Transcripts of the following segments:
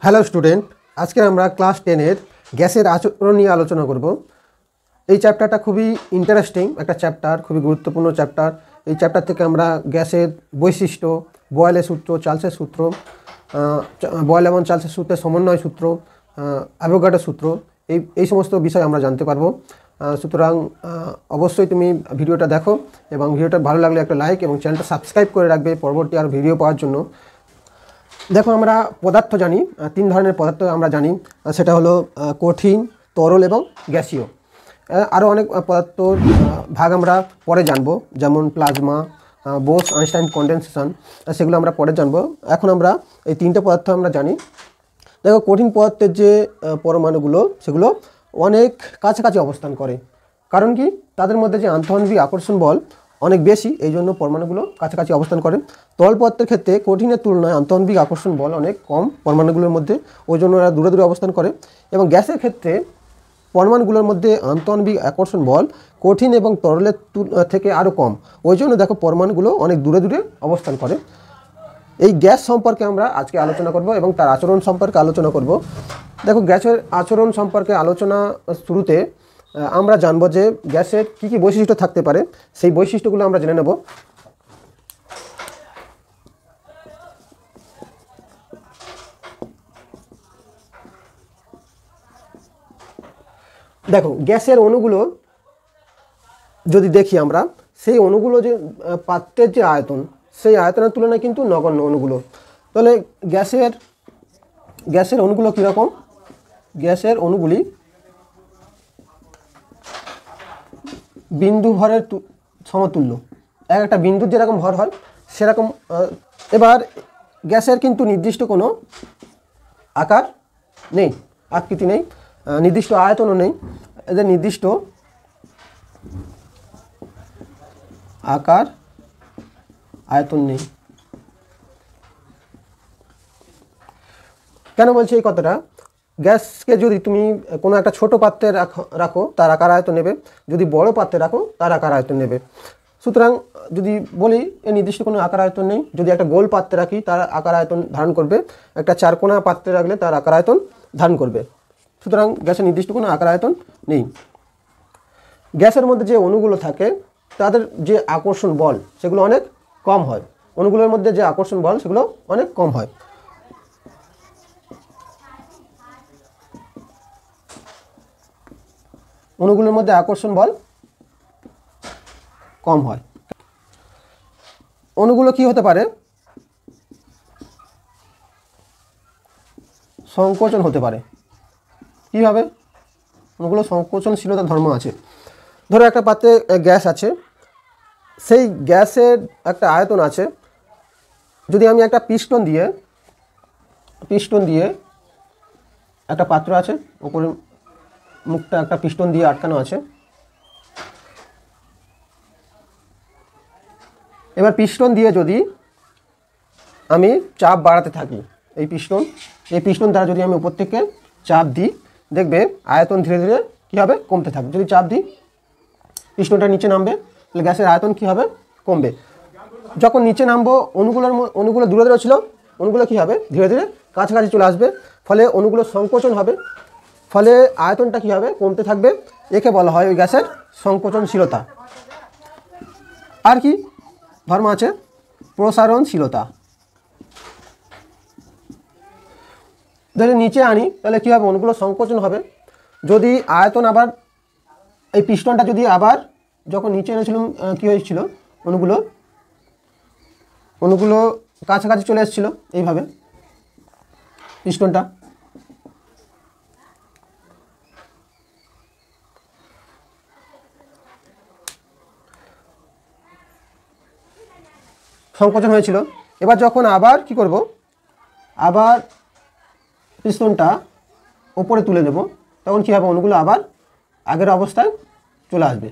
Hello student, আজকে আমরা class 10-এর গ্যাসের আচরণ নিয়ে আলোচনা করব। এই চ্যাপ্টারটা খুবই ইন্টারেস্টিং একটা চ্যাপ্টার, খুবই গুরুত্বপূর্ণ চ্যাপ্টার। এই চ্যাপ্টার থেকে আমরা গ্যাসের বৈশিষ্ট্য, বয়েলের সূত্র, চার্লসের সূত্র, বয়েল এবং চার্লসের সূত্রের সমন্বয় সূত্র, অ্যাভোগাড্রোর সূত্র, এই সমস্ত বিষয় আমরা জানতে পারবো। সুতরাং অবশ্যই তুমি ভিডিওটা দেখো এবং ভিডিওটা ভালো লাগলে একটা লাইক এবং চ্যানেলটা সাবস্ক্রাইব করে রাখবে পরবর্তী আর ভিডিও পাওয়ার জন্য। দেখো, আমরা পদার্থ জানি, তিন ধরনের পদার্থ আমরা জানি, সেটা হলো কঠিন, তরল এবং গ্যাসীয়। আরও অনেক পদার্থর ভাগ আমরা পরে জানবো, যেমন প্লাজমা, বোস আইনস্টাইন কনডেনসেশন, সেগুলো আমরা পরে জানবো। এখন আমরা এই তিনটে পদার্থ আমরা জানি। দেখো, কঠিন পদার্থের যে পরমাণুগুলো সেগুলো অনেক কাছাকাছি অবস্থান করে, কারণ কি তাদের মধ্যে যে আন্তঃআণবিক আকর্ষণ বল অনেক বেশি, এই জন্য পরমাণুগুলো কাছাকাছি অবস্থান করে। তরল পদার্থের ক্ষেত্রে কঠিনের তুলনায় আন্তঃআণবিক আকর্ষণ বল অনেক কম পরমাণুগুলোর মধ্যে, ওই জন্য এরা দূরে দূরে অবস্থান করে। এবং গ্যাসের ক্ষেত্রে পরমাণুগুলোর মধ্যে আন্তঃআণবিক আকর্ষণ বল কঠিন এবং তরলের থেকে আরও কম, ওই জন্য দেখো পরমাণুগুলো অনেক দূরে দূরে অবস্থান করে। এই গ্যাস সম্পর্কে আমরা আজকে আলোচনা করব এবং তার আচরণ সম্পর্কে আলোচনা করব। দেখো, গ্যাসের আচরণ সম্পর্কে আলোচনা শুরুতে আমরা জানবো যে গ্যাসের কী কী বৈশিষ্ট্য থাকতে পারে, সেই বৈশিষ্ট্যগুলো আমরা জেনে নেব। দেখো, গ্যাসের অণুগুলো যদি দেখি আমরা, সেই অণুগুলো যে পাত্রের যে আয়তন, সেই আয়তনের তুলনায় কিন্তু নগণ্য অণুগুলো। তাহলে গ্যাসের অণুগুলো কীরকম? গ্যাসের অণুগুলি বিন্দু ভরের সমতুল্য, একটা বিন্দুর যেরকম ভর হয় সেরকম। এবার গ্যাসের কিন্তু নির্দিষ্ট কোনো আকার নেই, আকৃতি নেই, নির্দিষ্ট আয়তনও নেই, এদের নির্দিষ্ট আকার আয়তন নেই। কেন বলছি এই কথাটা? গ্যাসকে যদি তুমি কোনো একটা ছোট পাত্রে রাখো, তার আকার আয়তন নেবে, যদি বড় পাত্রে রাখো তার আকার আয়তন নেবে। সুতরাং যদি বলি এর নির্দিষ্ট কোনো আকার আয়তন নেই, যদি একটা গোল পাত্রে রাখি তার আকার আয়তন ধারণ করবে, একটা চারকোনা পাত্রে রাখলে তার আকার আয়তন ধারণ করবে। সুতরাং গ্যাসের নির্দিষ্ট কোনো আকার আয়তন নেই। গ্যাসের মধ্যে যে অণুগুলো থাকে তাদের যে আকর্ষণ বল সেগুলো অনেক কম হয়, অণুগুলোর মধ্যে যে আকর্ষণ বল সেগুলো অনেক কম হয়। অণুগুলোর মধ্যে আকর্ষণ বল কম হয়। অণুগুলো কি হতে পারে? সংকোচন হতে পারে। কীভাবে? অণুগুলো সংকোচনশীলতা ধর্ম আছে। ধরো একটা পাত্রে গ্যাস আছে, সেই গ্যাসের একটা আয়তন আছে। যদি আমি একটা পিস্টন দিয়ে একটা পাত্র আছে, ওপরে মুখটা একটা পিস্টন দিয়ে আটকানো আছে। এবার পিস্টন দিয়ে যদি আমি চাপ বাড়াতে থাকি, এই পিস্টন দ্বারা যদি আমি উপর থেকে চাপ দিই, দেখবে আয়তন ধীরে ধীরে কী হবে? কমতে থাকবে। যদি চাপ দিই পিস্টনটা নিচে নামবে, তাহলে গ্যাসের আয়তন কী হবে? কমবে। যখন নিচে নামবো অণুগুলো দূরে দূরে ছিল, অণুগুলো কী হবে? ধীরে ধীরে কাছাকাছি চলে আসবে, ফলে অণুগুলো সংকোচন হবে, ফলে আয়তনটা কী হবে? কমতে থাকবে। একে বলা হয় ওই গ্যাসের সংকোচনশীলতা। আর কি ধর্ম আছে? প্রসারণশীলতা। যদি নিচে আনি তাহলে কী হবে? অণুগুলো সংকোচন হবে। যদি আয়তন আবার এই পিস্টনটা যদি আবার যখন নিচে এনেছিলাম কী হয়েছিল? অণুগুলো কাছাকাছি চলে এসেছিলো, এইভাবে পিস্টনটা। সংকোচন হয়েছিল। এবার যখন আবার কি করব? আবার পিস্টনটা ওপরে তুলে দেব, তখন কী হবে? অণুগুলো আবার আগের অবস্থায় চলে আসবে।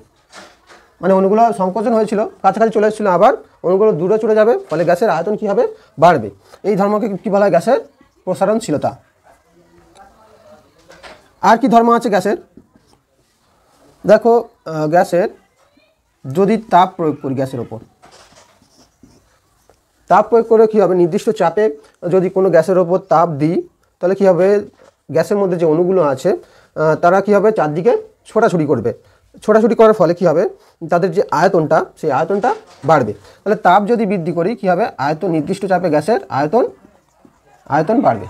মানে অণুগুলো সংকোচন হয়েছিল, কাছাকাছি চলে এসেছিলো, আবার অণুগুলো দূরে চলে যাবে, ফলে গ্যাসের আয়তন কী হবে? বাড়বে। এই ধর্মকে কী বলা হয়? গ্যাসের প্রসারণশীলতা। আর কি ধর্ম আছে গ্যাসের? দেখো, গ্যাসের যদি তাপ প্রয়োগ করি, গ্যাসের ওপর তাপ প্রয়োগ করে কী হবে? নির্দিষ্ট চাপে যদি কোনো গ্যাসের ওপর তাপ দিই, তাহলে কী হবে, গ্যাসের মধ্যে যে অণুগুলো আছে তারা কী হবে, চারদিকে ছোটাছুটি করবে। ছোটাছুটি করার ফলে কী হবে, তাদের যে আয়তনটা, সেই আয়তনটা বাড়বে। তাহলে তাপ যদি বৃদ্ধি করি কী হবে, আয়তন, নির্দিষ্ট চাপে গ্যাসের আয়তন বাড়বে।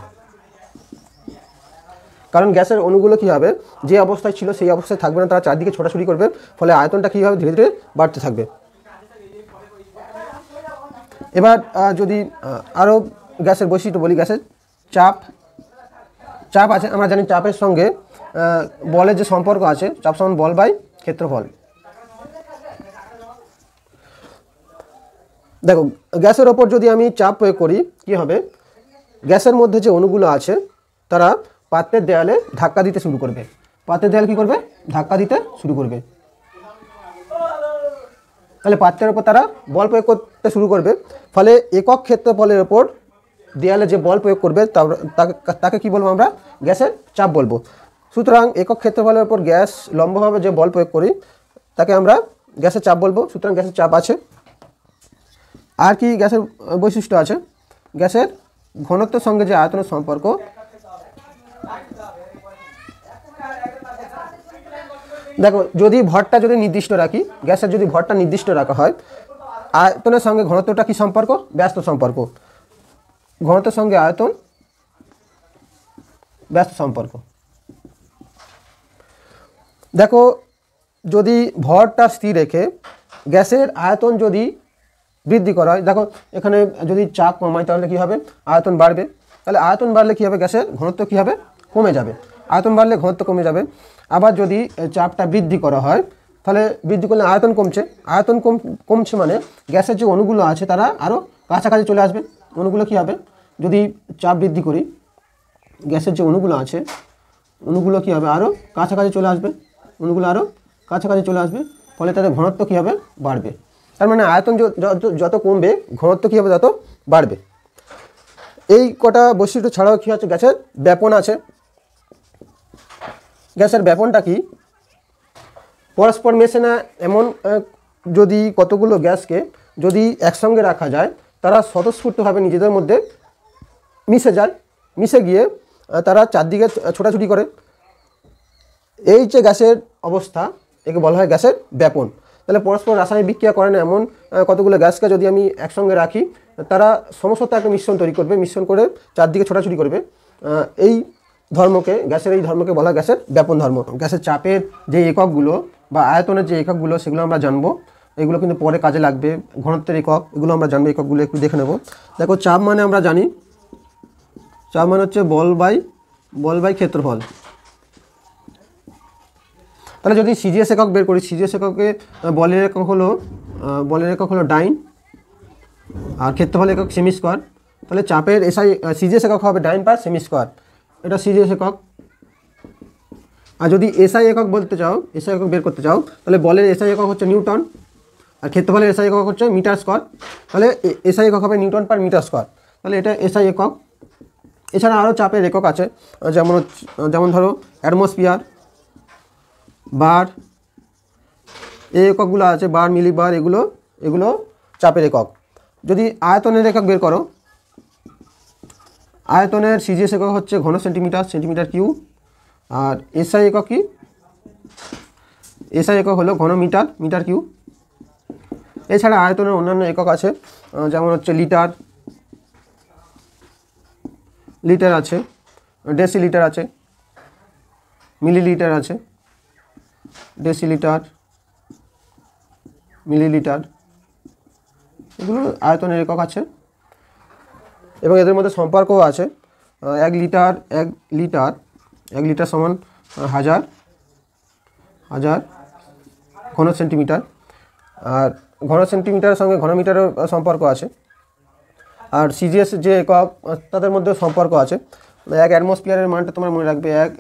কারণ গ্যাসের অণুগুলো কী হবে, যে অবস্থায় ছিল সেই অবস্থায় থাকবে না, তারা চারদিকে ছোটাছুটি করবে, ফলে আয়তনটা কী হবে, ধীরে ধীরে বাড়তে থাকবে। এবার যদি আরও গ্যাসের বৈশিষ্ট্য বলি, গ্যাসের চাপ আছে। আমরা জানি চাপের সঙ্গে বলের যে সম্পর্ক আছে, চাপ সমান বল বাই ক্ষেত্রফল। দেখো, গ্যাসের ওপর যদি আমি চাপ প্রয়োগ করি কী হবে, গ্যাসের মধ্যে যে অণুগুলো আছে তারা পাত্রের দেয়ালে ধাক্কা দিতে শুরু করবে। পাত্রের দেয়াল কী করবে, ধাক্কা দিতে শুরু করবে। তাহলে পাত্রের ওপর তারা বল প্রয়োগ করতে শুরু করবে, ফলে একক ক্ষেত্রফলের ওপর দেয়ালে যে বল প্রয়োগ করবে তাকে কি বলবো, আমরা গ্যাসের চাপ বলবো। সুতরাং একক ক্ষেত্রফলের ওপর গ্যাস লম্বভাবে যে বল প্রয়োগ করি তাকে আমরা গ্যাসের চাপ বলবো। সুতরাং গ্যাসের চাপ আছে। আর কি গ্যাসের বৈশিষ্ট্য আছে, গ্যাসের ঘনত্বের সঙ্গে যে আয়তনের সম্পর্ক। দেখো, যদি ভরটা যদি নির্দিষ্ট রাখি, গ্যাসের যদি ভরটা নির্দিষ্ট রাখা হয়, আয়তনের সঙ্গে ঘনত্বটা কি সম্পর্ক, ব্যস্ত সম্পর্ক। ঘনত্বের সঙ্গে আয়তন ব্যস্ত সম্পর্ক। দেখো, যদি ভরটা স্থির রেখে গ্যাসের আয়তন যদি বৃদ্ধি করা হয়, দেখো এখানে যদি চাপ কমায় তাহলে কী হবে, আয়তন বাড়বে। তাহলে আয়তন বাড়লে কী হবে, গ্যাসের ঘনত্ব কী হবে, কমে যাবে। আয়তন বাড়লে ঘনত্ব কমে যাবে। আবার যদি চাপটা বৃদ্ধি করা হয়, তাহলে বৃদ্ধি করলে আয়তন কমছে। আয়তন কমছে মানে গ্যাসের যে অণুগুলো আছে তারা আরও কাছাকাছি চলে আসবে। অণুগুলো কী হবে, যদি চাপ বৃদ্ধি করি, গ্যাসের যে অণুগুলো আছে অণুগুলো কী হবে, আরও কাছাকাছি চলে আসবে। অণুগুলো আরও কাছাকাছি চলে আসবে, ফলে তাদের ঘনত্ব কী হবে, বাড়বে। তার মানে আয়তন যত কমবে, ঘনত্ব কী হবে, তত বাড়বে। এই কটা বৈশিষ্ট্য ছাড়াও কী আছে, গ্যাসের ব্যাপন আছে। গ্যাসের ব্যাপনটা কি, পরস্পর মেশে না এমন যদি কতগুলো গ্যাসকে যদি একসঙ্গে রাখা যায়, তারা স্বতঃস্ফূর্তভাবে নিজেদের মধ্যে মিশে গিয়ে তারা চারদিকে ছোটাছুটি করে। এই যে গ্যাসের অবস্থা, একে বলা হয় গ্যাসের ব্যাপন। তাহলে পরস্পর রাসায়নিক বিক্রিয়া করে না এমন কতগুলো গ্যাসকে যদি আমি একসঙ্গে রাখি, তারা সমস্ত একটা মিশ্রণ তৈরি করবে, মিশ্রণ করে চারদিকে ছোটাছুটি করবে। এই ধর্মকে, গ্যাসের এই ধর্মকে বলা হয় গ্যাসের ব্যাপন ধর্ম। গ্যাসের চাপের যে এককগুলো বা আয়তনের যে এককগুলো সেগুলো আমরা জানবো, এগুলো কিন্তু পরে কাজে লাগবে। ঘনত্বের একক, এগুলো আমরা জানবো, এককগুলো একটু দেখে নেব। দেখো, চাপ মানে আমরা জানি, চাপ মানে হচ্ছে বল বাই ক্ষেত্রফল। তাহলে যদি সিজিএস একক বের করি, সিজিএস এককে বলের একক হলো ডাইন, আর ক্ষেত্রফল একক সেমি স্কোয়ার। তাহলে চাপের সিজিএস একক হবে ডাইন পার সেমি স্কোয়ার, এটা সিজিএস একক। আর যদি এসআই একক বের করতে চাও, তাহলে বলের এসআই একক হচ্ছে নিউটন, আর ক্ষেত্রফলের এসআই একক হচ্ছে মিটার স্কোয়ার। তাহলে এসআই একক হবে নিউটন পার মিটার স্কোয়ার, তাহলে এটা এসআই একক। এছাড়া আরও চাপের একক আছে, যেমন ধরো অ্যাটমসফিয়ার, বার, এই এককগুলো আছে, বার, মিলিবার, এগুলো চাপের একক। যদি আয়তনের একক বের করো, আয়তনের সিজিএস একক হচ্ছে ঘন সেন্টিমিটার কিউ। আর এসআই একক কি, এসআই একক হলো ঘন মিটার কিউ। এছাড়া আয়তনের অন্যান্য একক আছে, যেমন হচ্ছে লিটার আছে, ডেসিলিটার আছে, মিলিলিটার আছে, ডেসিলিটার, মিলিলিটার, এগুলো আয়তনের একক আছে। এবং এদের মধ্যে সম্পর্কও আছে। 1 লিটার সমান 1000 ঘন সেন্টিমিটার। আর ঘন সেন্টিমিটারের সঙ্গে ঘনমিটারের সম্পর্ক আছে। আর সিজিএস যে একক, তাদের মধ্যে সম্পর্ক আছে। 1 অ্যাটমসফিয়ারের মানটা তোমরা মনে রাখবে, 1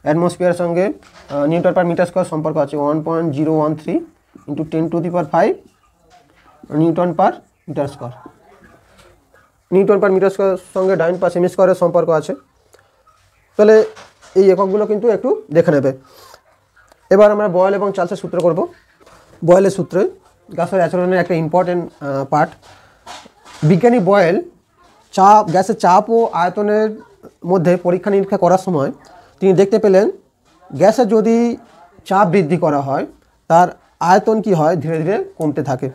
অ্যাটমসফিয়ারের সঙ্গে নিউটন পার মিটার স্কোয়ার সম্পর্ক আছে 1.013 × 10⁵ newton per metre square. Newton per metre square সঙ্গে ডাইন পার সেমি স্কোয়ারের সম্পর্ক আছে। তাহলে এই এককগুলো কিন্তু একটু দেখে নেবে। এবার আমরা বয়েল এবং চার্লসের সূত্র করব। বয়েলের সূত্রে গ্যাসের আচরণের একটা ইম্পর্টেন্ট পার্ট। বিজ্ঞানী বয়েল গ্যাসের চাপ ও আয়তনের মধ্যে পরীক্ষা নিরীক্ষা করার সময় তিনি দেখতে পেলেন গ্যাসের যদি চাপ বৃদ্ধি করা হয় তার আয়তন কি হয়, ধীরে ধীরে কমতে থাকে।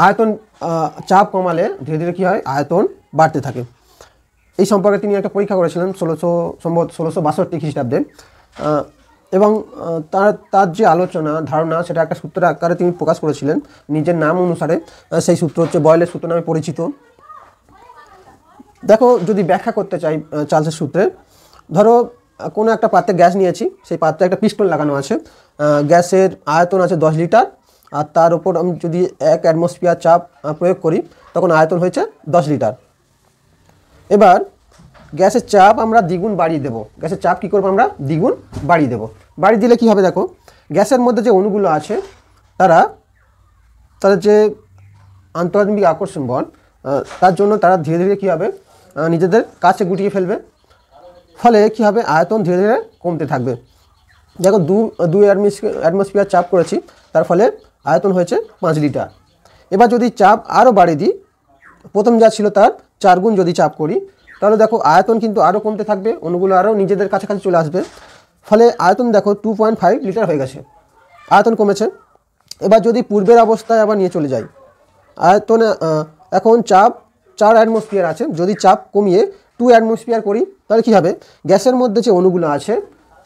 আয়তন চাপ কমালে ধীরে ধীরে কী হয়, আয়তন বাড়তে থাকে। এই সম্পর্কে তিনি একটা পরীক্ষা করেছিলেন 1662 খ্রিস্টাব্দে, এবং তার যে আলোচনা ধারণা সেটা একটা সূত্রের আকারে তিনি প্রকাশ করেছিলেন নিজের নাম অনুসারে। সেই সূত্র হচ্ছে বয়েলের সূত্র নামে পরিচিত। দেখো, যদি ব্যাখ্যা করতে চাই চার্লসের সূত্রে, ধরো কোনো একটা পাত্রে গ্যাস নিয়েছি, সেই পাত্রে একটা পিস্টন লাগানো আছে, গ্যাসের আয়তন আছে 10 লিটার, আর তার উপর আমি যদি 1 অ্যাটমসফিয়ার চাপ প্রয়োগ করি তখন আয়তন হয়েছে 10 লিটার। এবার গ্যাসের চাপ আমরা দ্বিগুণ বাড়িয়ে দেবো। গ্যাসের চাপ কী করবো, আমরা দ্বিগুণ বাড়িয়ে দেবো। বাড়িয়ে দিলে কী হবে, দেখো গ্যাসের মধ্যে যে অণুগুলো আছে তাদের যে আন্তঃআণবিক আকর্ষণ বল, তার জন্য তারা ধীরে ধীরে কী হবে, নিজেদের কাছে গুটিয়ে ফেলবে। ফলে কী হবে, আয়তন ধীরে ধীরে কমতে থাকবে। দেখো 2 অ্যাটমসফিয়ার চাপ করেছি, তার ফলে আয়তন হয়েছে 5 লিটার। এবার যদি চাপ আরও বাড়িয়ে দিই, প্রথম যা ছিল তার 4 গুণ যদি চাপ করি, তাহলে দেখো আয়তন কিন্তু আরও কমতে থাকবে, অণুগুলো আরও নিজেদের কাছাকাছি চলে আসবে। ফলে আয়তন দেখো 2.5 লিটার হয়ে গেছে, আয়তন কমেছে। এবার যদি পূর্বের অবস্থায় আবার নিয়ে চলে যাই, আয়তনে এখন চাপ 4 অ্যাটমসফিয়ার আছে, যদি চাপ কমিয়ে 2 অ্যাটমসফিয়ার করি তাহলে কী হবে, গ্যাসের মধ্যে যে অণুগুলো আছে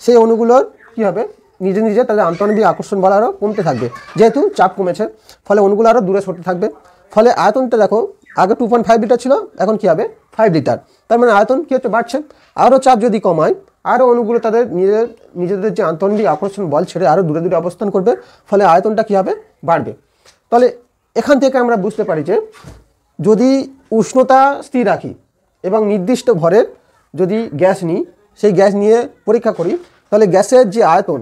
সেই অণুগুলোর কী হবে, নিজে নিজে তাদের আন্তঃআণবিক আকর্ষণ বল আরও কমতে থাকবে, যেহেতু চাপ কমেছে। ফলে অণুগুলো আরও দূরে সরতে থাকবে। ফলে আয়তনটা দেখো আগে 2.5 লিটার ছিল, এখন কী হবে 5 লিটার। তার মানে আয়তন কী হচ্ছে, বাড়ছে। আরও চাপ যদি কমায়, আরও অণুগুলো তাদের নিজেদের যে আন্তঃআণবিক আকর্ষণ বল ছেড়ে আরও দূরে দূরে অবস্থান করবে। ফলে আয়তনটা কী হবে, বাড়বে। তাহলে এখান থেকে আমরা বুঝতে পারি যে যদি উষ্ণতা স্থির রাখি এবং নির্দিষ্ট ভরের যদি গ্যাস নিই, সেই গ্যাস নিয়ে পরীক্ষা করি, তাহলে গ্যাসের যে আয়তন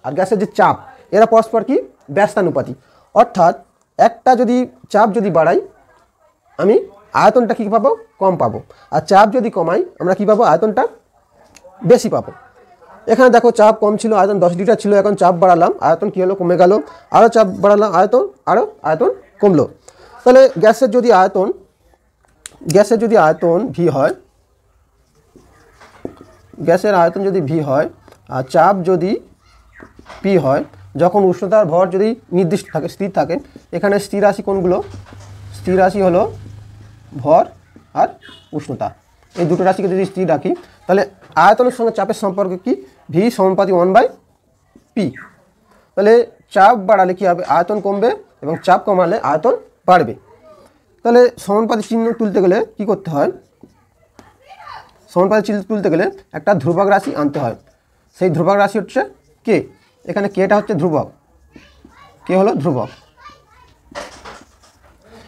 আর গ্যাসের যে চাপ এরা পরস্পর কি ব্যস্তানুপাতিক। অর্থাৎ একটা যদি চাপ যদি বাড়াই, আমি আয়তনটা কী পাবো, কম পাবো। আর চাপ যদি কমাই, আমরা কী পাবো, আয়তনটা বেশি পাবো। এখানে দেখো চাপ কম ছিল, আয়তন 10 লিটার ছিল, এখন চাপ বাড়ালাম, আয়তন কী হলো, কমে গেল। আরও চাপ বাড়ালাম, আয়তন কমলো। তাহলে গ্যাসের যদি আয়তন ভি হয়, গ্যাসের আয়তন যদি ভি হয় আর চাপ যদি পি হয়, যখন উষ্ণতার ভর যদি নির্দিষ্ট থাকে, স্থির থাকে, এখানে স্থির রাশি কোনগুলো, স্থির রাশি হলো ভর আর উষ্ণতা। এই দুটো রাশিকে যদি স্থির রাখি, তাহলে আয়তনের সঙ্গে চাপের সম্পর্ক কি, ভি সমানুপাতিক 1/p। তাহলে চাপ বাড়ালে কী হবে, আয়তন কমবে, এবং চাপ কমালে আয়তন বাড়বে। তাহলে সমানুপাতিক চিহ্ন তুলতে গেলে কী করতে হয়, সমানুপাতিক চিহ্ন তুলতে গেলে একটা ধ্রুবক রাশি আনতে হয়। সেই ধ্রুবক রাশি হচ্ছে কে। এখানে কেটা হচ্ছে ধ্রুবক, কে হলো ধ্রুবক।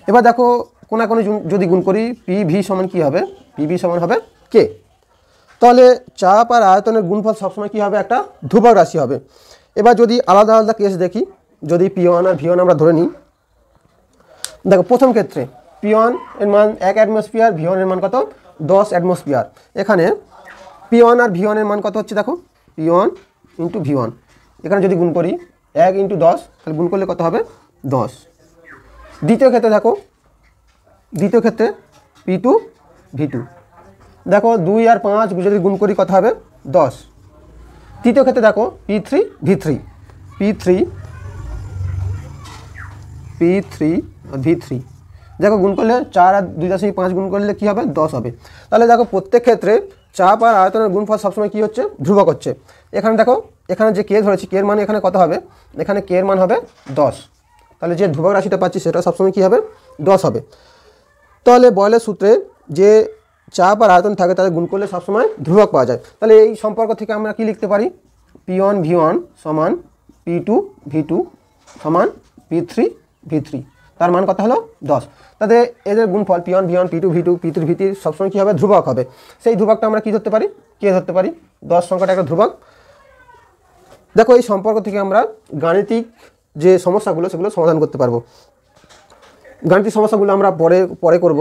এবার দেখো কোনাকুনি যদি গুণ করি, পি ভি সমান কী হবে, পি ভি সমান হবে কে। তাহলে চাপ আর আয়তনের গুণফল সবসময় কী হবে, একটা ধ্রুবক রাশি হবে। এবার যদি আলাদা আলাদা কেস দেখি, যদি P1 আর V1 আমরা ধরে নিই, দেখো প্রথম ক্ষেত্রে P1 এর মান 1 অ্যাটমসফিয়ার, V1 এর মান কত 10 অ্যাটমসফিয়ার। এখানে P1 আর V1 এর মান কত হচ্ছে, দেখো P1 ইন্টু V1। এখানে যদি গুণ করি 1 ইন্টু 10, তাহলে গুণ করলে কত হবে 10। দ্বিতীয় ক্ষেত্রে দেখো, দ্বিতীয় ক্ষেত্রে P2 V2, দেখো 2 আর 5 যদি গুণ করি কত হবে 10। তৃতীয় ক্ষেত্রে দেখো P3 V3, P3 V3, দেখো গুণ করলে 4 আর 2.5 গুণ করলে কী হবে 10 হবে। তাহলে দেখো প্রত্যেক ক্ষেত্রে চাপ আর আয়তনের গুণফল সবসময় কী হচ্ছে, ধ্রুবক হচ্ছে। এখানে দেখো, এখানে যে কে ধরেছি, কে এর মান এখানে কত হবে, এখানে কে এর মান হবে 10। তাহলে যে ধ্রুবক রাশিটা পাচ্ছি সেটা সবসময় কী হবে, 10 হবে। তাহলে বয়েলের সূত্রে যে চাপ আর আয়তন থাকে তাদের গুণ করলে সবসময় ধ্রুবক পাওয়া যায়। তাহলে এই সম্পর্ক থেকে আমরা কি লিখতে পারি, P1 V1 সমান P2 V2 সমান P3 V3, তার মান কত হলো 10। তাতে এদের গুণফল P1 V1 P2 V2 P3 V3 সবসময় কী হবে, ধ্রুবক হবে। সেই ধ্রুবকটা আমরা কী ধরতে পারি, কে ধরতে পারি, 10 সংখ্যাটা একটা ধ্রুবক। দেখো এই সম্পর্ক থেকে আমরা গাণিতিক যে সমস্যাগুলো সেগুলো সমাধান করতে পারবো। গাণিতিক সমস্যাগুলো আমরা পরে করব।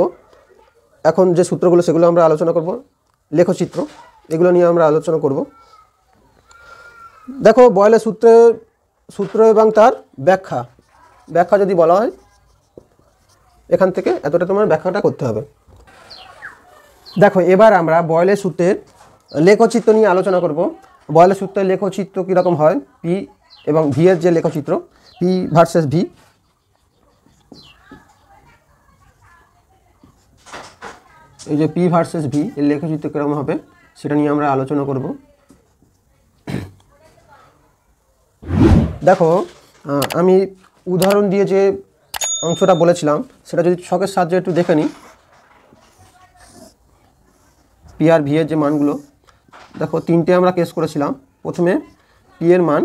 এখন যে সূত্রগুলো সেগুলো আমরা আলোচনা করব, লেখচিত্র এগুলো নিয়ে আমরা আলোচনা করব। দেখো বয়েলের সূত্র এবং তার ব্যাখ্যা যদি বলা হয়, এখান থেকে এতটা তোমার ব্যাখ্যাটা করতে হবে। দেখো এবার আমরা বয়লের সূত্রের লেখচিত্র নিয়ে আলোচনা করব। বয়লের সূত্রের লেখচিত্র কীরকম হয়, পি এবং ভি এর যে লেখচিত্র, পি ভার্সেস ভি, এই যে পি ভার্সেস ভি এর লেখচিত্র কীরকম হবে সেটা নিয়ে আমরা আলোচনা করব। দেখো আমি উদাহরণ দিয়ে যে অংশটা বলেছিলাম সেটা যদি ছকের সাহায্যে একটু দেখে নিই। পি আর ভি এর যে মানগুলো, দেখো তিনটে আমরা কেস করেছিলাম। প্রথমে পি এর মান,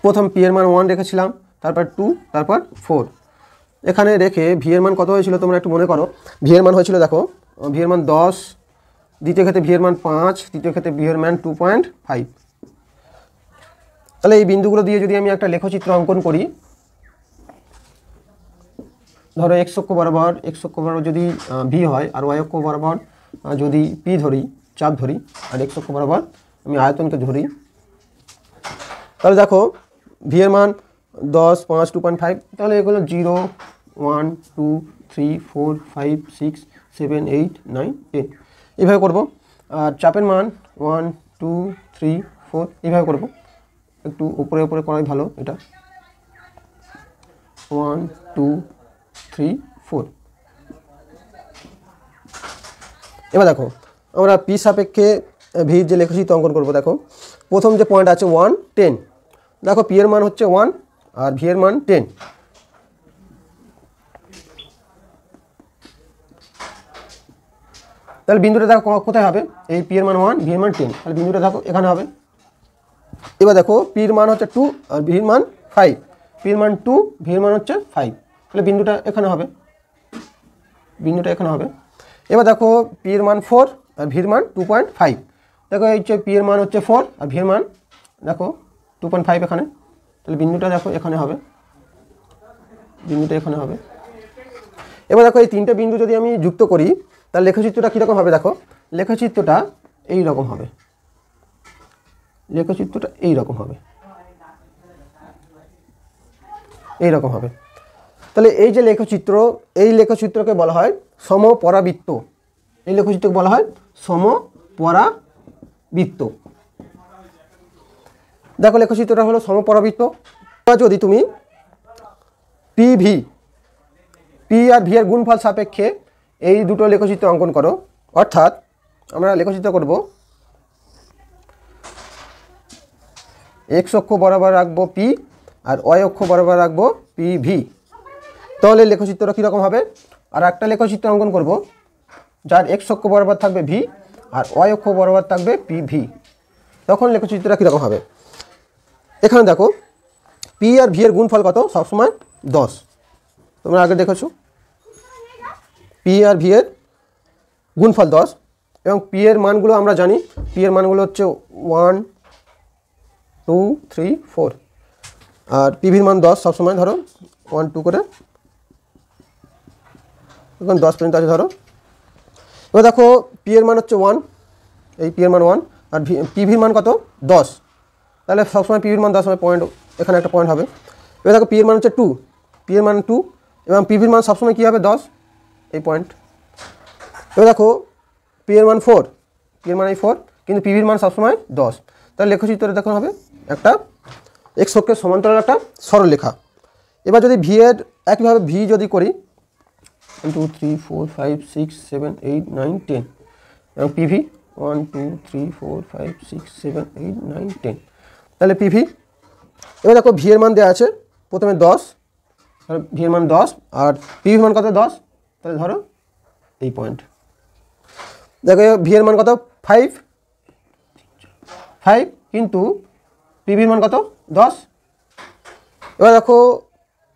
প্রথম পি এর মান 1 রেখেছিলাম, তারপর 2, তারপর 4। এখানে রেখে ভি এর মান কত হয়েছিল তোমরা একটু মনে করো। ভি এর মান হয়েছিল, দেখো ভি এর মান 10, দ্বিতীয় ক্ষেত্রে ভি এর মান 5, তৃতীয় ক্ষেত্রে ভি এর মান 2.5। তাহলে এই বিন্দুগুলো দিয়ে যদি আমি একটা লেখচিত্র অঙ্কন করি, ধরো এক্স অক্ষ বরাবর যদি ভি হয়, আর ওয়াই অক্ষ বরাবর যদি পি ধরি, চাপ ধরি, আর এক্স অক্ষ বরাবর আমি আয়তনকে ধরি, তাহলে দেখো ভি এর মান 10, 5, 2.5, তাহলে এগুলো 0, 1, 2, 3, 4, 5, 6, 7, 8, 9, 10 এইভাবে করব। আর চাপের মান 1, 2, 3, 4 এইভাবে করব। একটু উপরে উপরে করাই ভালো, এটা 1, 2, 3, 4। এবার দেখো আমরা পি সাপেক্ষে ভির যে লেখচিত্র অঙ্কন করব। দেখো প্রথম যে পয়েন্ট আছে 1, 10, দেখো পি এর মান হচ্ছে 1 আর ভি এর মান 10। তাহলে বিন্দুটা দেখো কোথায় হবে, এই পি এর মান 1, ভি এর মান 10, তাহলে বিন্দুটা দেখো এখানে হবে। এবার দেখো পি এর মান হচ্ছে 2 আর ভি এর মান 5, পি এর মান 2, ভি এর মান হচ্ছে 5, তাহলে বিন্দুটা এখানে হবে, বিন্দুটা এখানে হবে। এবার দেখো পি এর মান 4 আর ভি এর মান 2.5, দেখো এই যে পি এর মান হচ্ছে 4 আর ভি এর মান দেখো 2.5 এখানে, তাহলে বিন্দুটা দেখো এখানে হবে, বিন্দুটা এখানে হবে। এবার দেখো এই তিনটে বিন্দু যদি আমি যুক্ত করি তাহলে লেখচিত্রটা কীরকম হবে, দেখো লেখচিত্রটা এই রকম হবে, লেখচিত্রটা এই রকম হবে, এই রকম হবে। তাহলে এই যে লেখচিত্র, এই লেখচিত্রকে বলা হয় সমপরাবৃত্ত, এই লেখচিত্রকে বলা হয় সমপরাবৃত্ত। দেখো লেখচিত্রটা হলো সমপরাবৃত্ত। যদি তুমি পি আর ভি এর গুণফল সাপেক্ষে এই দুটো লেখচিত্র অঙ্কন করো, অর্থাৎ আমরা লেখচিত্র করব এক্স অক্ষ বরাবর রাখবো পি আর ওয়াই অক্ষ বরাবর রাখবো পি ভি, তাহলে লেখচিত্রটা কীরকম হবে। আর একটা লেখচিত্র অঙ্কন করব যার এক্স অক্ষ বরাবর থাকবে ভি আর ওয়াই অক্ষ বরাবর থাকবে পি ভি, তখন লেখচিত্রটা কীরকম হবে। এখানে দেখো পি আর ভি এর গুণফল কত, সবসময় 10, তোমরা আগে দেখেছো পি আর ভি এর গুণফল 10, এবং পি এর মানগুলো আমরা জানি, পি এর মানগুলো হচ্ছে 1, 2, 3, 4, আর পিভির মান 10 সবসময়, ধরো 1, 2 করে এখন 10 পর্যন্ত আছে ধরো। এবার দেখো পি এর মান হচ্ছে 1, এই পি এর মান 1 আর পিভির মান কত 10, তাহলে সবসময় পিভির মান 10 হবে, পয়েন্ট এখানে একটা পয়েন্ট হবে। এবার দেখো পি এর মান হচ্ছে 2, পি এর মান 2 এবং পিভির মান সবসময় কী হবে 10, এই পয়েন্ট। এবার দেখো পি এর মান 4, পি এর মান এই 4, কিন্তু পিভির মান সবসময় 10, তাহলে লেখচিত্রে দেখো হবে একটা এক্স অক্ষের সমান্তরাল একটা সরলরেখা। এবার যদি ভি এর একইভাবে ভি যদি করি 1, 2, 3, 4, 5, 6, 7, 8, 9, 10 এবং পিভি 1, 2, 3, 4, 5, 6, 7, 8, 9, 10, তাহলে পিভি। এবার দেখো ভি এর মান দেওয়া আছে প্রথমে 10, ভি এর মান 10 আর পিভির মান কত 10, তাহলে ধরো এই পয়েন্ট। দেখো ভি এর মান কত 5, কিন্তু পিভির মান কত 10। এবার দেখো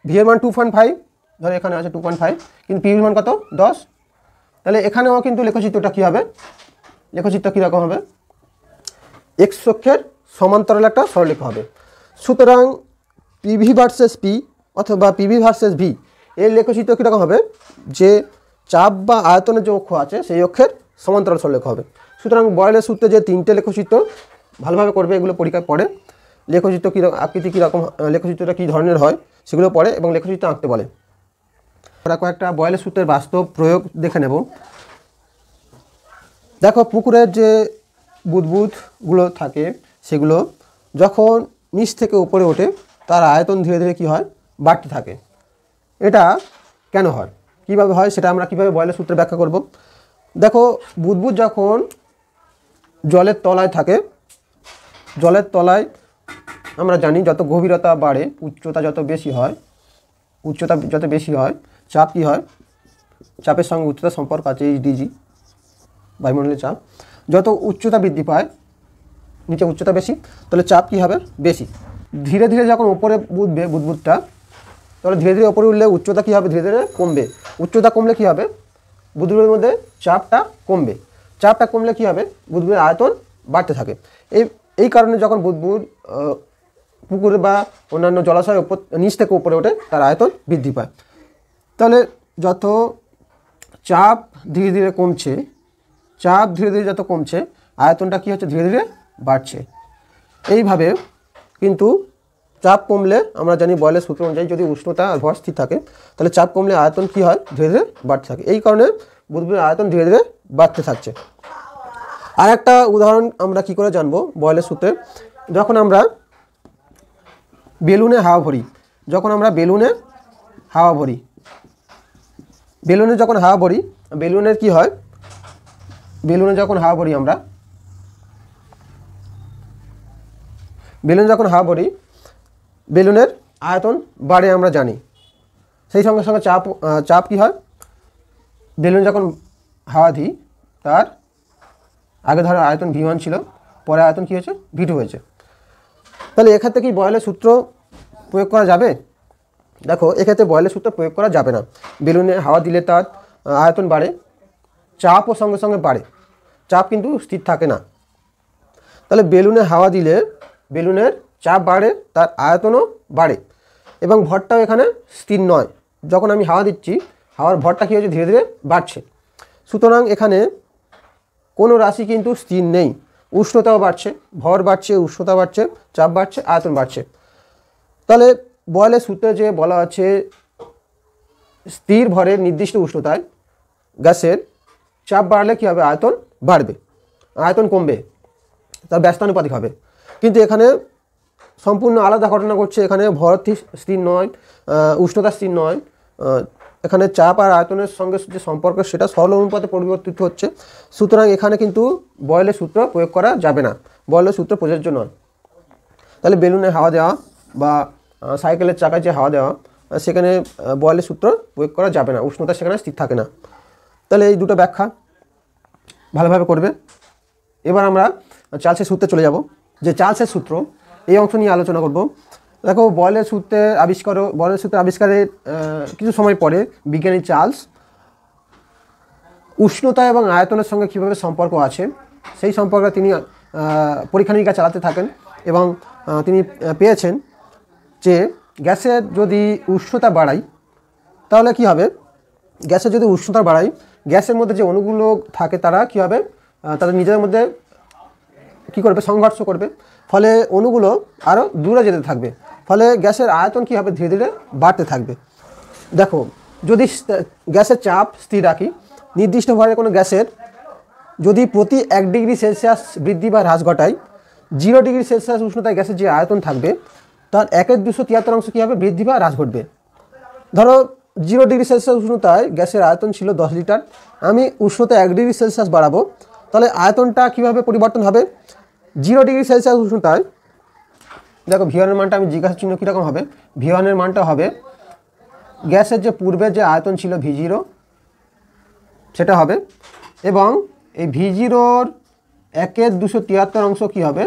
ভি এর মান 2.5, ধরো এখানে আছে 2.5, কিন্তু পিভির মান কত 10, তাহলে এখানেও কিন্তু লেখচিত্রটা কী হবে, লেখচিত্র কীরকম হবে, এক্স অক্ষের সমান্তরাল একটা সরলরেখা হবে। সুতরাং পিভি ভার্সেস পি অথবা পিভি ভার্সেস ভি এর লেখচিত্র কীরকম হবে, যে চাপ বা আয়তনের যে অক্ষ আছে সেই অক্ষের সমান্তরাল সরলরেখা হবে। সুতরাং বয়লের সূত্রে যে তিনটে লেখচিত্র ভালোভাবে করবে, এগুলো পরীক্ষায় পড়ে, লেখচিত্র কী আকৃতি কীরকম, লেখচিত্রটা কী ধরনের হয় সেগুলো পড়ে এবং লেখচিত্র আঁকতে বলে। আমরা কয়েকটা বয়েলের সূত্রের বাস্তব প্রয়োগ দেখে নেব। দেখো, পুকুরের যে বুদবুদগুলো থাকে সেগুলো যখন নিচ থেকে উপরে ওঠে তার আয়তন ধীরে ধীরে কী হয়, বাড়তে থাকে। এটা কেন হয়, কিভাবে হয়, সেটা আমরা কিভাবে বয়েলের সূত্রে ব্যাখ্যা করব। দেখো, বুদবুদ যখন জলের তলায় থাকে, জলের তলায় আমরা জানি যত গভীরতা বাড়ে উচ্চতা যত বেশি হয়, উচ্চতা যত বেশি হয় চাপ কী হয়, চাপের সঙ্গে উচ্চতা সম্পর্ক আছে, এইচডিজি বায়ুমণ্ডলের চাপ। যত উচ্চতা বৃদ্ধি পায়, নিচে উচ্চতা বেশি, তাহলে চাপ কী হবে, বেশি। ধীরে ধীরে যখন ওপরে উঠবে বুদবুদটা, তাহলে ধীরে ধীরে ওপরে উঠলে উচ্চতা কী হবে, ধীরে ধীরে কমবে। উচ্চতা কমলে কী হবে, বুদবুদের মধ্যে চাপটা কমবে। চাপটা কমলে কী হবে, বুদবুদের আয়তন বাড়তে থাকে। এই কারণে যখন বুদবুদ পুকুর বা অন্যান্য জলাশয়ের উপর নিচ থেকে উপরে ওঠে তার আয়তন বৃদ্ধি পায়। তাহলে যত চাপ ধীরে ধীরে কমছে, চাপ ধীরে ধীরে যত কমছে, আয়তনটা কী হচ্ছে, ধীরে ধীরে বাড়ছে। এইভাবে কিন্তু চাপ কমলে আমরা জানি বয়েলের সূত্র অনুযায়ী যদি উষ্ণতা আর ভর স্থির থাকে তাহলে চাপ কমলে আয়তন কী হয়, ধীরে ধীরে বাড়তে থাকে। এই কারণে বুদবুদের আয়তন ধীরে ধীরে বাড়তে থাকছে। আর একটা উদাহরণ আমরা কি করে জানবো বয়েলের সূত্রে, যখন আমরা বেলুনে হাওয়া ভরি, যখন আমরা বেলুনে হাওয়া ভরি, বেলুনে যখন হাওয়া ভরি, বেলুনের কি হয়, বেলুনে যখন হাওয়া ভরি আমরা, বেলুনে যখন হাওয়া ভরি বেলুনের আয়তন বাড়ে আমরা জানি। সেই সঙ্গে সঙ্গে চাপ কী হয়, বেলুনে যখন হাওয়া দিই তার আগে ধরো আয়তন V1 ছিল, পরে আয়তন কী হয়েছে, V2 হয়েছে। তাহলে এক্ষেত্রে কি বয়েলের সূত্র প্রয়োগ করা যাবে? দেখো, এক্ষেত্রে বয়েলের সূত্র প্রয়োগ করা যাবে না। বেলুনে হাওয়া দিলে তার আয়তন বাড়ে, চাপও সঙ্গে সঙ্গে বাড়ে, চাপ কিন্তু স্থির থাকে না। তাহলে বেলুনে হাওয়া দিলে বেলুনের চাপ বাড়ে, তার আয়তনও বাড়ে, এবং ভরটাও এখানে স্থির নয়। যখন আমি হাওয়া দিচ্ছি হাওয়ার ভরটা কী হচ্ছে, ধীরে ধীরে বাড়ছে। সুতরাং এখানে কোনো রাশি কিন্তু স্থির নেই, উষ্ণতাও বাড়ছে, ভর বাড়ছে, উষ্ণতা বাড়ছে, চাপ বাড়ছে, আয়তন বাড়ছে। তাহলে বয়েলের সূত্রে যে বলা আছে স্থির ভরের নির্দিষ্ট উষ্ণতায় গ্যাসের চাপ বাড়লে কী হবে, আয়তন বাড়বে, আয়তন কমবে, তার ব্যস্তানুপাতিক হবে। কিন্তু এখানে সম্পূর্ণ আলাদা ঘটনা ঘটছে। এখানে ভর স্থির নয়, উষ্ণতা স্থির নয়, এখানে চাপ আর আয়তনের সঙ্গে যে সম্পর্ক সেটা সরল অনুপাতে পরিবর্তিত হচ্ছে। সুতরাং এখানে কিন্তু বয়েলের সূত্র প্রয়োগ করা যাবে না, বয়েলের সূত্র প্রযোজ্য নয়। তাহলে বেলুনে হাওয়া দেওয়া বা সাইকেলের চাকায় যে হাওয়া দেওয়া, সেখানে বয়েলের সূত্র প্রয়োগ করা যাবে না, উষ্ণতা সেখানে স্থির থাকে না। তাহলে এই দুটো ব্যাখ্যা ভালোভাবে করবে। এবার আমরা চার্লসের সূত্রে চলে যাব। যে চার্লসের সূত্র, এই অংশ নিয়ে আলোচনা করব। দেখো, বয়েলের সূত্রের আবিষ্কারের কিছু সময় পরে বিজ্ঞানী চার্লস উষ্ণতা এবং আয়তনের সঙ্গে কীভাবে সম্পর্ক আছে সেই সম্পর্কে তিনি পরীক্ষা নিরীক্ষা চালাতে থাকেন, এবং তিনি পেয়েছেন যে গ্যাসের যদি উষ্ণতা বাড়াই তাহলে কি হবে, গ্যাসের যদি উষ্ণতা বাড়াই, গ্যাসের মধ্যে যে অণুগুলো থাকে তারা কী হবে, তাদের নিজেদের মধ্যে কী করবে, সংঘর্ষ করবে, ফলে অণুগুলো আরও দূরে যেতে থাকবে, ফলে গ্যাসের আয়তন কী হবে, ধীরে ধীরে বাড়তে থাকবে। দেখো, যদি গ্যাসের চাপ স্থির রাখি, নির্দিষ্ট ভরের কোনো গ্যাসের যদি প্রতি 1 ডিগ্রি সেলসিয়াস বৃদ্ধি বা হ্রাস ঘটায়, 0 ডিগ্রি সেলসিয়াস উষ্ণতায় গ্যাসের যে আয়তন থাকবে তার 1/273 অংশ কী হবে, বৃদ্ধি বা হ্রাস ঘটবে। ধরো 0 ডিগ্রি সেলসিয়াস উষ্ণতায় গ্যাসের আয়তন ছিল 10 লিটার, আমি উষ্ণতা 1 ডিগ্রি সেলসিয়াস বাড়াবো, তাহলে আয়তনটা কীভাবে পরিবর্তন হবে, 0 ডিগ্রি সেলসিয়াস উষ্ণতায় দেখো V1 এর মানটা আমি জিজ্ঞাসা চিহ্ন কীরকম হবে, V1 এর মানটা হবে গ্যাসের যে পূর্বে যে আয়তন ছিল V0 সেটা হবে, এবং এই V0-র 1/273 অংশ কী হবে,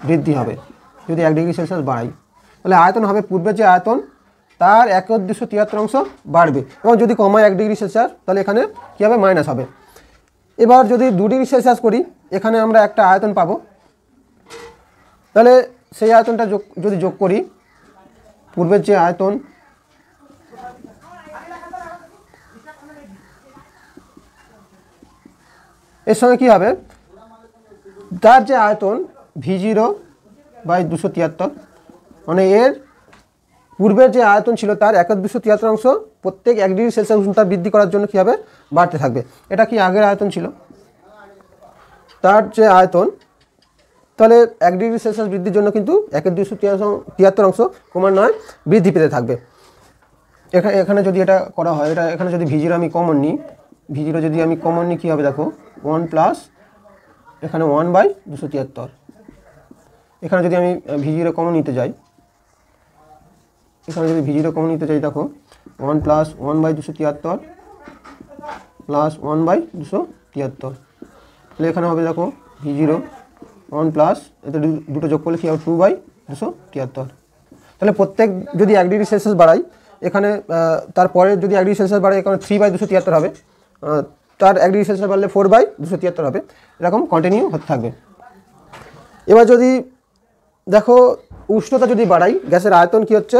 বৃদ্ধি হবে। যদি 1 ডিগ্রি সেলসিয়াস বাড়াই তাহলে আয়তন হবে পূর্বে যে আয়তন তার 1/273 অংশ বাড়বে, এবং যদি কমায় 1 ডিগ্রি সেলসিয়াস তাহলে এখানে কী হবে, মাইনাস হবে। এবার যদি 2 ডিগ্রি সেলসিয়াস করি, এখানে আমরা একটা আয়তন পাবো, তাহলে সেই আয়তনটা যদি যোগ করি পূর্বের যে আয়তন, এর সঙ্গে কী হবে, তার যে আয়তন V0/273, মানে এর পূর্বের যে আয়তন ছিল তার 1/273 প্রত্যেক 1 ডিগ্রি সেলসিয়াস উষ্ণতা বৃদ্ধি করার জন্য কী হবে, বাড়তে থাকবে। এটা কি আগের আয়তন ছিল, তার যে আয়তন, তাহলে 1 ডিগ্রি সেলসিয়াস বৃদ্ধির জন্য কিন্তু 1/273 ক্রমান্বয়ে বৃদ্ধি পেতে থাকবে। এখানে যদি এটা করা হয়, এটা এখানে যদি V0 আমি কমন নিই, V0 যদি আমি কমন নিই কী হবে দেখো, 1 প্লাস এখানে 1/273। এখানে যদি আমি V0 কমন নিতে যাই, এখানে যদি V0 কমন নিতে চাই দেখো 1 প্লাস 1/273 প্লাস 1/273, তাহলে এখানে হবে দেখো V0 1 প্লাস এতে দুটো যোগ করলে কী হবে 2/273। তাহলে প্রত্যেক যদি 1 ডিগ্রি সেলসিয়াস বাড়াই, এখানে তারপরে যদি 1 ডিগ্রি সেলসিয়াস বাড়াই এখানে 3/273 হবে, তার 1 ডিগ্রি সেলসিয়াস বাড়লে 4/273 হবে, এরকম কন্টিনিউ হতে থাকবে। এবার যদি দেখো উষ্ণতা যদি বাড়াই, গ্যাসের আয়তন কী হচ্ছে,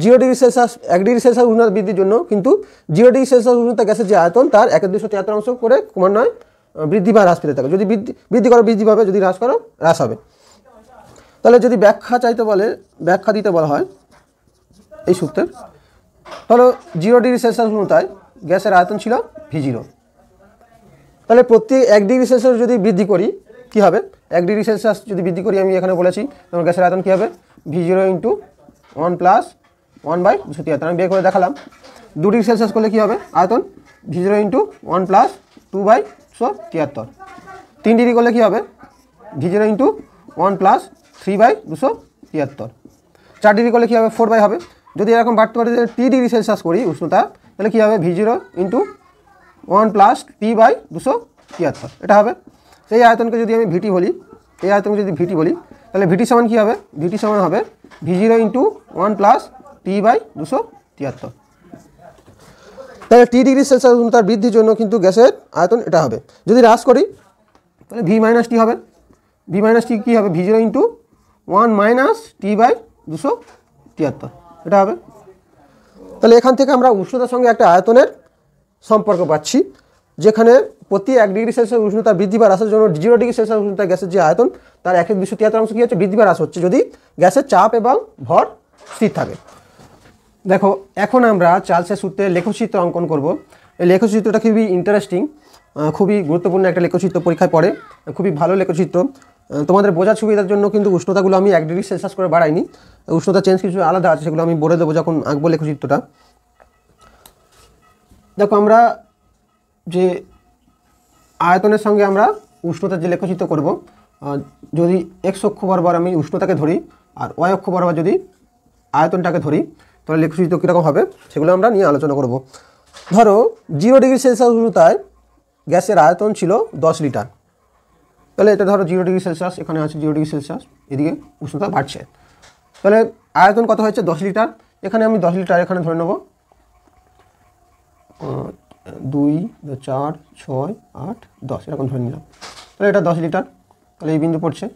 0 ডিগ্রি সেলসিয়াস 1 ডিগ্রি সেলসিয়াস উষ্ণতা বৃদ্ধির জন্য কিন্তু 0 ডিগ্রি সেলসিয়াস উষ্ণতা গ্যাসের যে আয়তন তার 1/273 করে ক্রমান্বয়ে বৃদ্ধি বা হ্রাস পেতে থাকে। যদি বৃদ্ধি করো বৃদ্ধি পাবে, যদি হ্রাস করো হ্রাস হবে। তাহলে যদি ব্যাখ্যা দিতে বলা হয় এই সূত্রের, তাহলে 0 ডিগ্রি সেলসিয়াস উষ্ণতায় গ্যাসের আয়তন ছিল V0, তাহলে প্রতি 1 ডিগ্রি সেলসিয়াস যদি বৃদ্ধি করি কী হবে, 1 ডিগ্রি সেলসিয়াস যদি বৃদ্ধি করি আমি এখানে বলেছি, তোমার গ্যাসের আয়তন কী হবে, V0 × 1 প্লাস 1/273। আমি বের করে দেখালাম। 2 ডিগ্রি সেলসিয়াস করলে কী হবে আয়তন, V0 × 1 প্লাস 2/273। 3 ডিগ্রি করলে কী হবে, V0 × 1 প্লাস 3/273। 4 ডিগ্রি করলে কী হবে, 4 হবে। যদি এরকম বাড়তে পারে 3 ডিগ্রি সেলসিয়াস করি উষ্ণতা, তাহলে কী হবে, V0 × 1 প্লাস 3/273, এটা হবে। সেই আয়তনকে যদি আমি VT বলি, এই আয়তনকে যদি VT বলি, তাহলে VT সমান কী হবে, VT সমান হবে V0 × 1 প্লাস 3/273। তাহলে T ডিগ্রি সেলসিয়াস উষ্ণতার বৃদ্ধির জন্য কিন্তু গ্যাসের আয়তন এটা হবে। যদি হ্রাস করি তাহলে V - T হবে, V - T কী হবে, V0 × 1 - T/273, এটা হবে। তাহলে এখান থেকে আমরা উষ্ণতার সঙ্গে একটা আয়তনের সম্পর্ক পাচ্ছি, যেখানে প্রতি 1 ডিগ্রি সেলসিয়াস উষ্ণতা বৃদ্ধি বা হ্রাসের জন্য 0 ডিগ্রি সেলসিয়াস উষ্ণতা গ্যাসের যে আয়তন তার 1/273 কী হচ্ছে, বৃদ্ধি বা হ্রাস হচ্ছে যদি গ্যাসের চাপ এবং ভর স্থির থাকে। দেখো এখন আমরা চার্লসের সূত্রে লেখচিত্র অঙ্কন করব। এই লেখচিত্রটা খুবই ইন্টারেস্টিং, খুবই গুরুত্বপূর্ণ একটা লেখচিত্র, পরীক্ষায় পড়ে, খুবই ভালো লেখচিত্র। তোমাদের বোঝার সুবিধার জন্য কিন্তু উষ্ণতাগুলো আমি 1 ডিগ্রি সেলসিয়াস করে বাড়াইনি, উষ্ণতা চেঞ্জ কিছু আলাদা আছে, সেগুলো আমি বলে দেবো যখন আঁকবো লেখচিত্রটা। দেখো আমরা যে আয়তনের সঙ্গে আমরা উষ্ণতার যে লেখচিত্র করব, যদি x অক্ষ বরাবর আমি উষ্ণতাকে ধরি আর y অক্ষ বরাবর যদি আয়তনটাকে ধরি, তাহলে লেখচিত্র কীরকম হবে সেগুলো আমরা নিয়ে আলোচনা করব। ধরো 0 ডিগ্রি সেলসিয়াস উষ্ণতায় গ্যাসের আয়তন ছিল 10 লিটার, তাহলে এটা ধরো 0 ডিগ্রি সেলসিয়াস, এখানে আছে 0 ডিগ্রি সেলসিয়াস, এদিকে উষ্ণতা বাড়ছে, তাহলে আয়তন কত হয়েছে 10 লিটার। এখানে আমি 10 লিটার এখানে ধরে নেব, 2, 4, 6, 8, 10 এরকম ধরে নিলাম, তাহলে এটা 10 লিটার, তাহলে এই বিন্দু পড়ছে।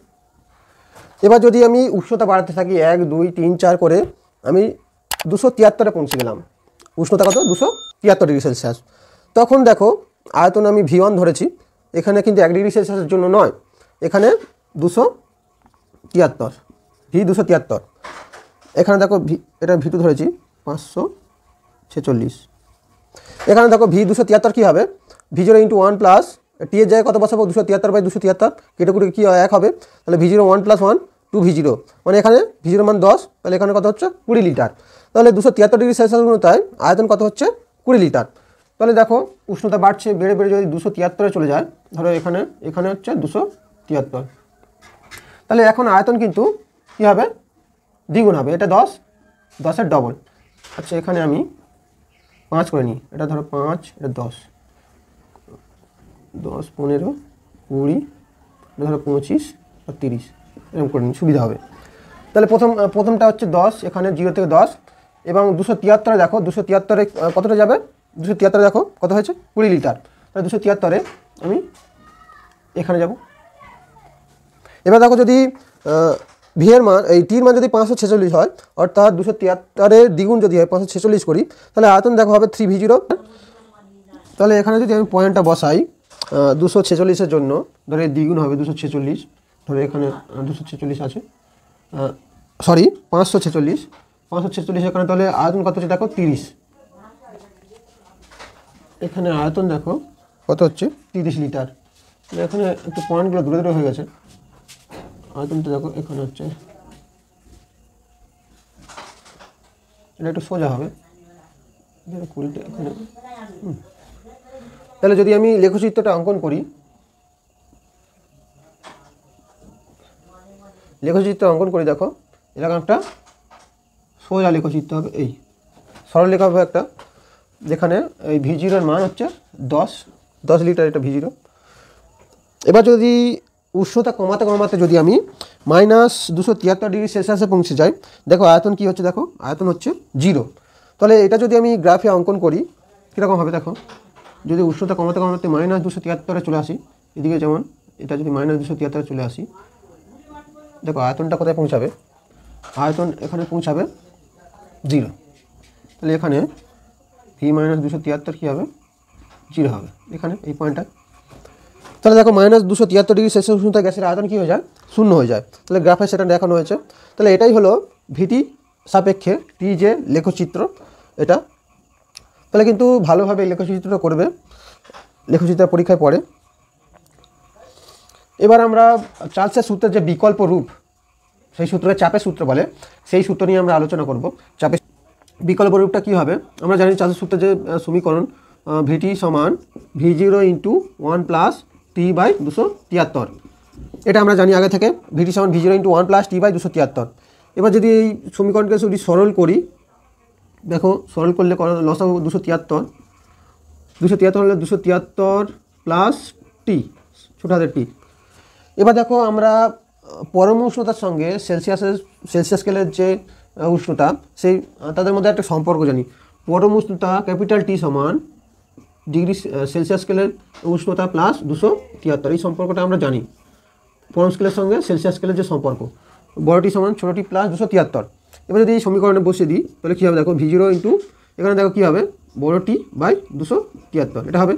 এবার যদি আমি উষ্ণতা বাড়াতে থাকি 1, 2, 3, 4 করে আমি 273-এ পৌঁছে গেলাম, উষ্ণতা কত 273 ডিগ্রি সেলসিয়াস। তখন দেখো আয়তন আমি V1 ধরেছি, এখানে কিন্তু 1 ডিগ্রি সেলসিয়াসের জন্য নয়, এখানে 273, V273। এখানে দেখো এটা V2 ধরেছি 546, এখানে দেখো V273 কী হবে, V0 × 1 প্লাস T এর জায়গায় কত বসাবো, 273/273, কেটে কুটে কী হয় 1 হবে, তাহলে V0 1 + 1 2 V0, মানে এখানে V0 মান 10, তাহলে এখানে কত হচ্ছে 20 লিটার। তাহলে 273 ডিগ্রি সেলসিয়াস উষ্ণতায় আয়তন কত হচ্ছে 20 লিটার। তাহলে দেখো উষ্ণতা বাড়ছে, বেড়ে বেড়ে যদি 273-এ চলে যায়, ধরো এখানে হচ্ছে 273, তাহলে এখন আয়তন কিন্তু কী হবে, দ্বিগুণ হবে, এটা 10-এর ডবল। আচ্ছা এখানে আমি 5 করে নিই, এটা ধরো 5, এটা 10, 10, 15, 20, এটা ধরো 25 আর 30, এরকম করে নিই, সুবিধা হবে। তাহলে প্রথমটা হচ্ছে 10, এখানে 0 থেকে 10, এবং 273 দেখো 273-এ কতটা যাবে, 273 দেখো কত হয়েছে 20 লিটার, তাহলে 273-এ আমি এখানে যাব। এবার দেখো যদি V এর মান, এই T এর মান যদি 546 হয়, অর্থাৎ 273-এর দ্বিগুণ যদি হয় 546 করি, তাহলে আয়তন দেখো হবে 3V0। তাহলে এখানে যদি আমি পয়েন্টটা বসাই 246-এর জন্য, ধরো এর দ্বিগুণ হবে 246, ধরো এখানে 246 আছে, সরি 546, 546 এখানে তাহলে আয়তন কত হচ্ছে দেখো 30। এখানে আয়তন দেখো কত হচ্ছে 30 লিটার। এখানে একটু পয়েন্টগুলো দূরে দূরে হয়ে গেছে। আয়তনটা দেখো এখানে হচ্ছে, এটা একটু সোজা হবে। এখানে তাহলে যদি আমি লেখচিত্রটা অঙ্কন করি, দেখো এরকম একটা সোজা লেখচিত্র হবে, এই সরল লেখা হবে একটা, যেখানে এই V0 মান হচ্ছে 10 লিটার, এটা V0। এবার যদি উষ্ণতা কমাতে কমাতে যদি আমি -273°C পৌঁছে যাই, দেখো আয়তন কি হচ্ছে, দেখো আয়তন হচ্ছে 0। তাহলে এটা যদি আমি গ্রাফে অঙ্কন করি কীরকম হবে দেখো, যদি উষ্ণতা কমাতে কমাতে -273 চলে আসি, এদিকে যেমন এটা যদি -273 চলে আসি, দেখো আয়তনটা কোথায় পৌঁছাবে, আয়তন এখানে পৌঁছাবে 0। তাহলে এখানে V-273 কী হবে, 0 হবে এখানে এই পয়েন্টটা। তাহলে দেখো -273°C উষ্ণতা গ্যাসের আয়তন কী হয়ে যায়, 0 হয়ে যায়। তাহলে গ্রাফে সেটা দেখানো হয়েছে। তাহলে এটাই হলো ভিটি সাপেক্ষে টি যে লেখচিত্র এটা। তাহলে কিন্তু ভালোভাবে লেখচিত্রটা করবে, লেখচিত্রের পরীক্ষায় পড়ে। এবার আমরা চার্লসের সূত্রের যে বিকল্প রূপ, সেই সূত্রকে চাপের সূত্র বলে, সেই সূত্র নিয়ে আমরা আলোচনা করব। চাপের বিকল্প রূপটা কী হবে, আমরা জানি চার্লসের সূত্রের যে সমীকরণ ভিটি সমান V0 × 1 + T/273, এটা আমরা জানি আগে থেকে, ভিটি সমান V0 × 1 + T/273। এবার যদি এই সমীকরণকে যদি সরল করি, দেখো সরল করলে লসাগু 273 হলে 273 + T, ছোট হাতের টি। এবার দেখো আমরা পরম উষ্ণতার সঙ্গে সেলসিয়াস স্কেলের যে উষ্ণতা, সেই তাদের মধ্যে একটা সম্পর্ক জানি। পরম উষ্ণতা ক্যাপিটাল টি সমান ডিগ্রি সেলসিয়াস স্কেলের উষ্ণতা প্লাস 273, এই সম্পর্কটা আমরা জানি। পরম স্কেলের সঙ্গে সেলসিয়াস স্কেলের যে সম্পর্ক, বড় টি সমান ছোটো টি প্লাস 273। এবার যদি এই সমীকরণে বসিয়ে দিই তাহলে কী হবে দেখো, V0 × এখানে দেখো কী হবে, বড় টি বাই 273, এটা হবে।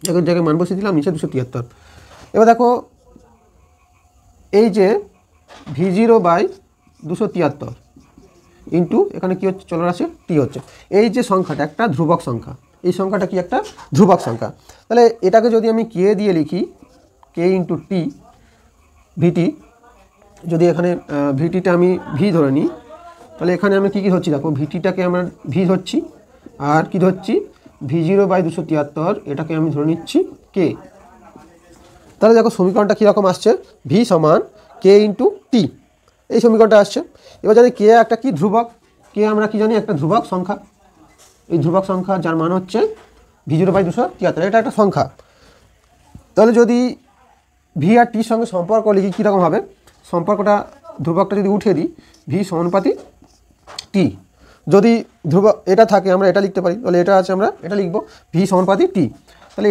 এখন জায়গায় মান বসিয়ে দিলাম, নিচে 273। এবার দেখো এই যে V0/273 ইন্টু এখানে কী হচ্ছে, চলরাশি টি হচ্ছে। এই যে সংখ্যাটা একটা ধ্রুবক সংখ্যা, এই সংখ্যাটা কি একটা ধ্রুবক সংখ্যা। তাহলে এটাকে যদি আমি কে দিয়ে লিখি, কে × টি ভিটি, যদি এখানে ভিটিটা আমি ভি ধরে নিই, তাহলে এখানে আমি কী ধরছি দেখো, ভিটিটাকে আমরা ভি ধরছি, আর কি ধরছি V0/273, এটাকে আমি ধরে নিচ্ছি কে। তাহলে দেখো সমীকরণটা কীরকম আসছে, ভি সমান কে × টি, এই সমীকরণটা আসছে। এবার জানি কে একটা কি ধ্রুবক, কে আমরা কি জানি একটা ধ্রুবক সংখ্যা, এই ধ্রুবক সংখ্যা যার মান হচ্ছে V0/273, এটা একটা সংখ্যা। তাহলে যদি ভি আর টির সঙ্গে সম্পর্ক লিখি কীরকম হবে, সম্পর্কটা ধ্রুবকটা যদি উঠিয়ে দিই, ভি সমানুপাতি টি, যদি ধ্রুবক এটা থাকে আমরা এটা লিখতে পারি, তাহলে এটা আছে আমরা এটা লিখব ভি সমানুপাতি টি। তাহলে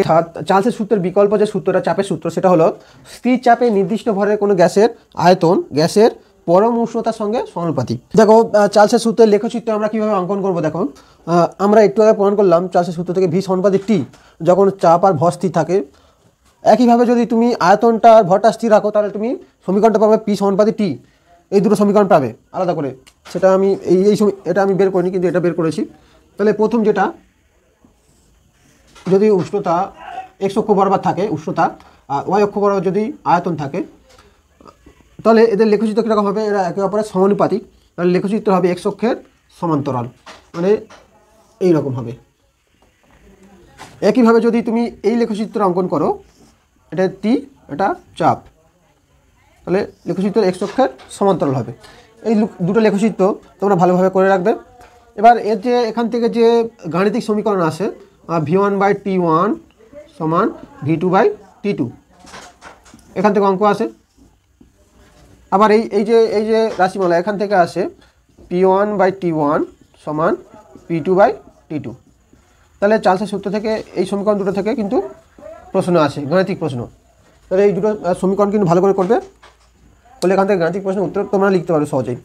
চার্লসের সূত্রের বিকল্প যে সূত্রটা চাপের সূত্র, সেটা হলো স্থির চাপে নির্দিষ্ট ভরের কোনো গ্যাসের আয়তন গ্যাসের পরম উষ্ণতার সঙ্গে সমানুপাতিক। দেখো চার্লসের সূত্রের লেখচিত্র আমরা কীভাবে অঙ্কন করব, দেখো আমরা একটু আগে প্রমাণ করলাম চার্লসের সূত্র থেকে ভি সমানুপাতি টি, যখন চাপ আর ভর স্থির থাকে। একইভাবে যদি তুমি আয়তনটা আর ভরটা স্থির রাখো, তাহলে তুমি সমীকরণটা পাবে পি সমানুপাতি টি, এই দুটো সমীকরণ পাবে আলাদা করে। সেটা আমি এটা আমি বের করিনি, কিন্তু এটা বের করেছি। তাহলে প্রথম যেটা, যদি উষ্ণতা এক্স অক্ষ বরাবর থাকে উষ্ণতা, আর ওয়াই অক্ষ বরাবর যদি আয়তন থাকে, তাহলে এদের লেখচিত্র কীরকম হবে, এরা একে অপরের সমানুপাতিক। তাহলে লেখচিত্র হবে এক্স অক্ষের সমান্তরাল, মানে এই রকম হবে। একইভাবে যদি তুমি এই লেখচিত্র অঙ্কন করো, এটা টি, এটা চাপ, তাহলে লেখচিত্র এক্স অক্ষের সমান্তরাল হবে। এই দুটো লেখচিত্র তোমরা ভালোভাবে করে রাখবে। এবার এর যে এখান থেকে যে গাণিতিক সমীকরণ আসে, V1/T1 সমান V2/T2, এখান থেকে অঙ্ক আসে। আবার এই যে রাশিমালা এখান থেকে আসে P1/T1 সমান P2/T2। তাহলে চার্লসের সূত্র থেকে এই সমীকরণ দুটো থেকে কিন্তু প্রশ্ন আসে, গাণিতিক প্রশ্ন। তাহলে এই দুটো সমীকরণ কিন্তু ভালো করে করবে, বলে এখান থেকে গাণিতিক প্রশ্নের উত্তর তোমরা লিখতে পারো সহজেই।